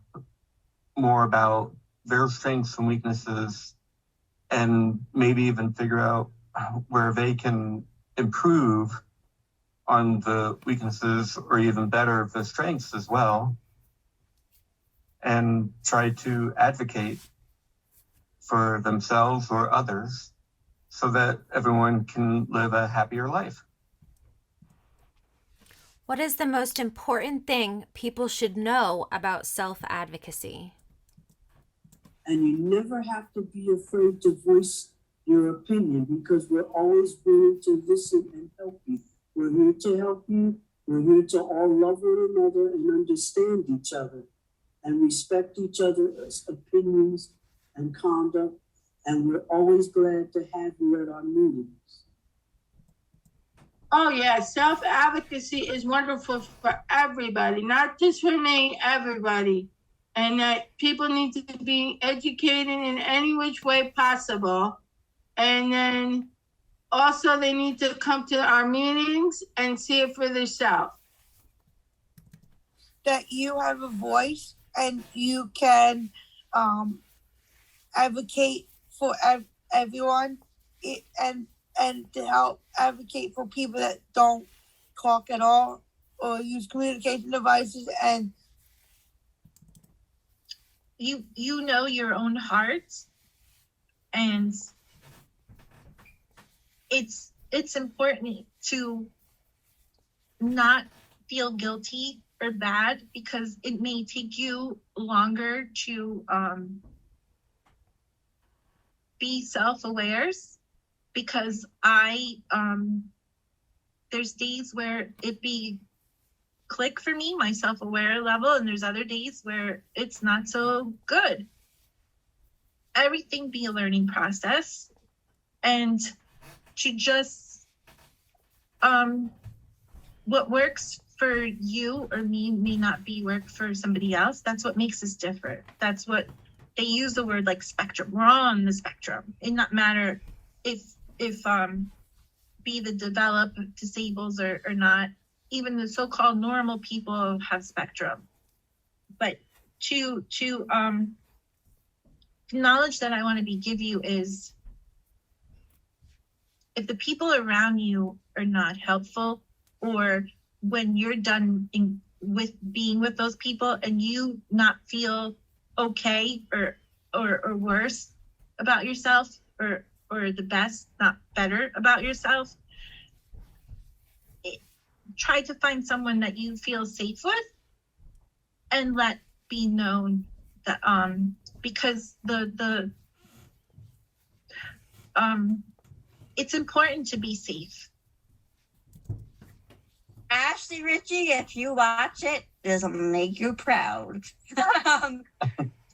more about their strengths and weaknesses and maybe even figure out where they can improve on the weaknesses or even better the strengths as well, and try to advocate for themselves or others so that everyone can live a happier life. What is the most important thing people should know about self-advocacy? And you never have to be afraid to voice your opinion, because we're always willing to listen and help you. We're here to help you. We're here to all love one another and understand each other and respect each other's opinions and conduct. And we're always glad to have you at our meetings. Oh yeah, self-advocacy is wonderful for everybody, not just for me, everybody. And that people need to be educated in any which way possible. And then also they need to come to our meetings and see it for themselves. That you have a voice and you can advocate for everyone and to help advocate for people that don't talk at all or use communication devices. And you know your own heart, and it's important to not feel guilty or bad because it may take you longer to be self-aware, because there's days where it be click for me, my self-aware level, and there's other days where it's not so good. Everything be a learning process, and to just what works for you or me may not be work for somebody else. That's what makes us different. That's what they use the word like spectrum. We're all on the spectrum. It not matter if be the developed, disabled or not. Even the so-called normal people have spectrum. But to knowledge that I want to give you is, if the people around you are not helpful, or when you're done with being with those people and you not feel okay or worse about yourself, or the best, not better about yourself, try to find someone that you feel safe with and let be known that because it's important to be safe. Ashley Ritchie, if you watch it, this will make you proud.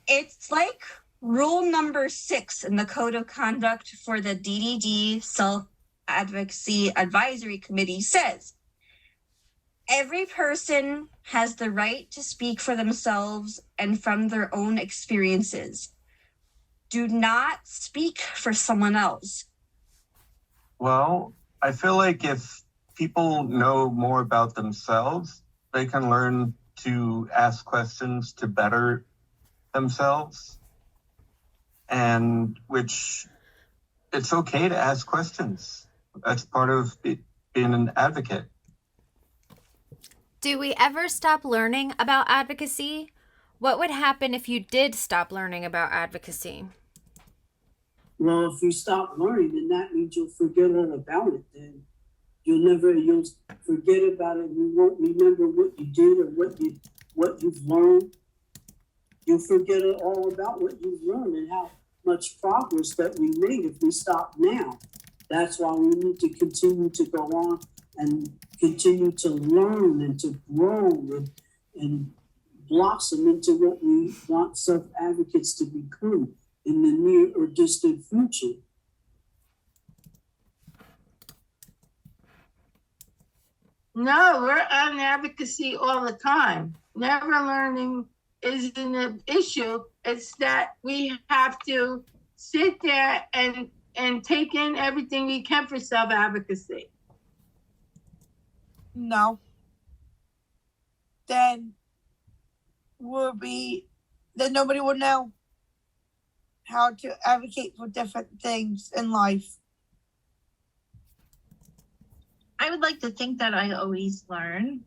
It's like rule number 6 in the Code of Conduct for the DDD Self-Advocacy Advisory Committee says, every person has the right to speak for themselves and from their own experiences. Do not speak for someone else. Well, I feel like if people know more about themselves, they can learn to ask questions to better themselves, and which it's okay to ask questions. That's part of being an advocate. Do we ever stop learning about advocacy? What would happen if you did stop learning about advocacy? Well, if you stop learning, then that means you'll forget all about it. Then you'll forget about it. You won't remember what you did or what you've learned. You'll forget all about what you've learned and how much progress that we made if we stop now. That's why we need to continue to go on and continue to learn and to grow and blossom into what we want self-advocates to become in the near or distant future. No, we're on advocacy all the time. Never learning isn't an issue. It's that we have to sit there and take in everything we can for self-advocacy. No. Then nobody would know how to advocate for different things in life. I would like to think that I always learn.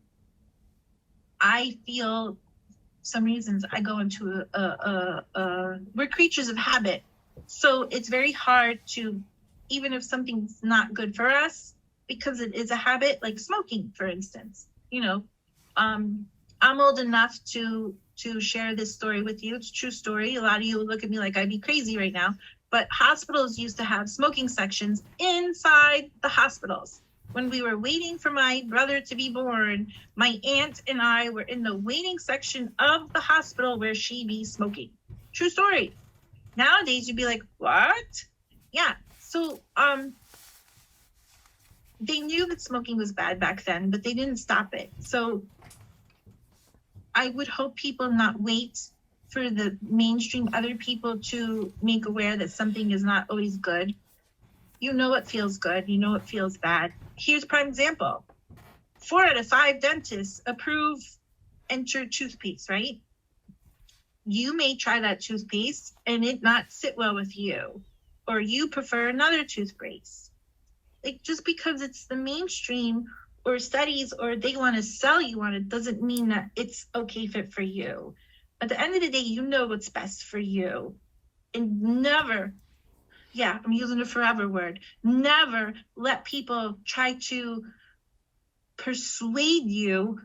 I feel some reasons I go into we're creatures of habit. So it's very hard to, even if something's not good for us, because it is a habit, like smoking, for instance. You know, I'm old enough to share this story with you. It's a true story. A lot of you will look at me like I'd be crazy right now, but hospitals used to have smoking sections inside the hospitals. When we were waiting for my brother to be born, my aunt and I were in the waiting section of the hospital where she'd be smoking. True story. Nowadays, you'd be like, what? Yeah. So they knew that smoking was bad back then, but they didn't stop it. So I would hope people not wait for the mainstream other people to make aware that something is not always good. You know what feels good. You know what feels bad. Here's a prime example. 4 out of 5 dentists approve Enter toothpaste, right? You may try that toothpaste and it not sit well with you, or you prefer another toothpaste. Like, just because it's the mainstream or studies or they want to sell you on it doesn't mean that it's okay fit for you. At the end of the day, you know what's best for you. And never, yeah, I'm using a forever word, never let people try to persuade you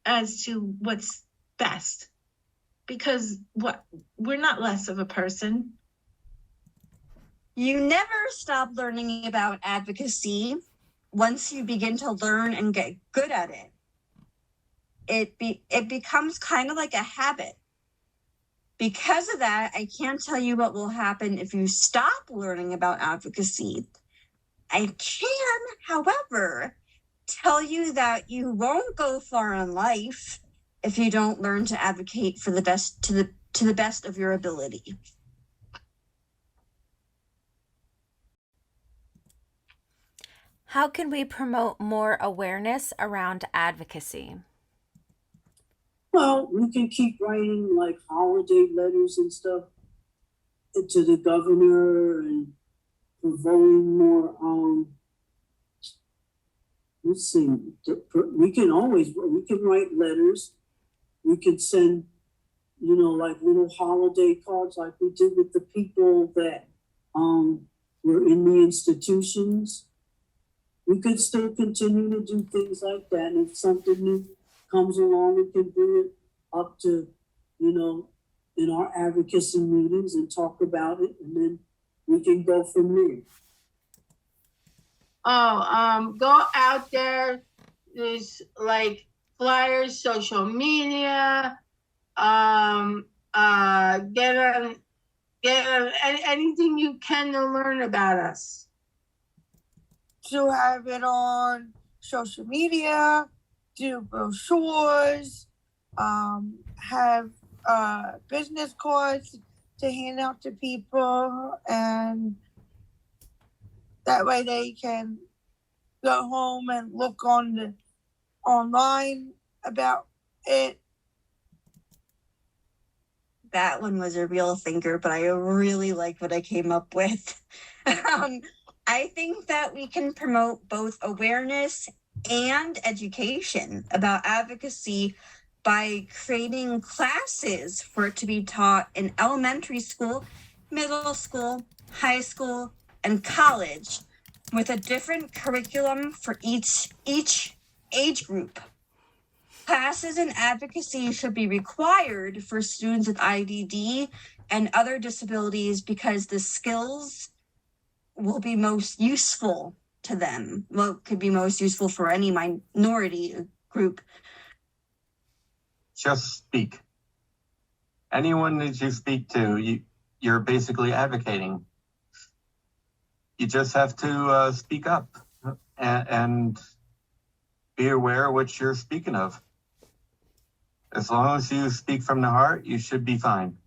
as to what's best. Because we're not less of a person. You never stop learning about advocacy once you begin to learn and get good at it. It becomes kind of like a habit. Because of that, I can't tell you what will happen if you stop learning about advocacy. I can, however, tell you that you won't go far in life if you don't learn to advocate for the best to to the best of your ability. How can we promote more awareness around advocacy? Well, we can keep writing like holiday letters and stuff to the governor and promoting more. Let's see. We can write letters. We can send, like little holiday cards, like we did with the people that were in the institutions. We could still continue to do things like that. And if something new comes along, we can bring it up to, in our advocacy meetings and talk about it, and then we can go from there. Go out there. There's like flyers, social media, get on anything you can to learn about us. To have it on social media, do brochures, have business cards to hand out to people, and that way they can go home and look online about it. That one was a real thinker, but I really like what I came up with. I think that we can promote both awareness and education about advocacy by creating classes for it to be taught in elementary school, middle school, high school, and college, with a different curriculum for each age group. Classes in advocacy should be required for students with IDD and other disabilities because the skills will be most useful to them. Well, could be most useful for any minority group. Just speak. Anyone that you speak to, you're basically advocating. You just have to speak up and be aware of what you're speaking of. As long as you speak from the heart, you should be fine.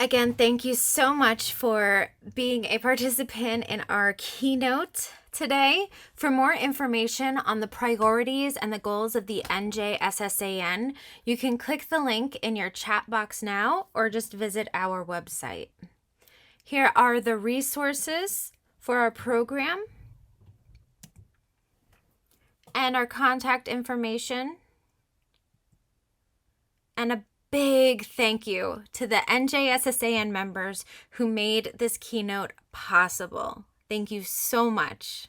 Again, thank you so much for being a participant in our keynote today. For more information on the priorities and the goals of the NJSSAN, you can click the link in your chat box now or just visit our website. Here are the resources for our program and our contact information, and a big thank you to the NJSSAN members who made this keynote possible. Thank you so much.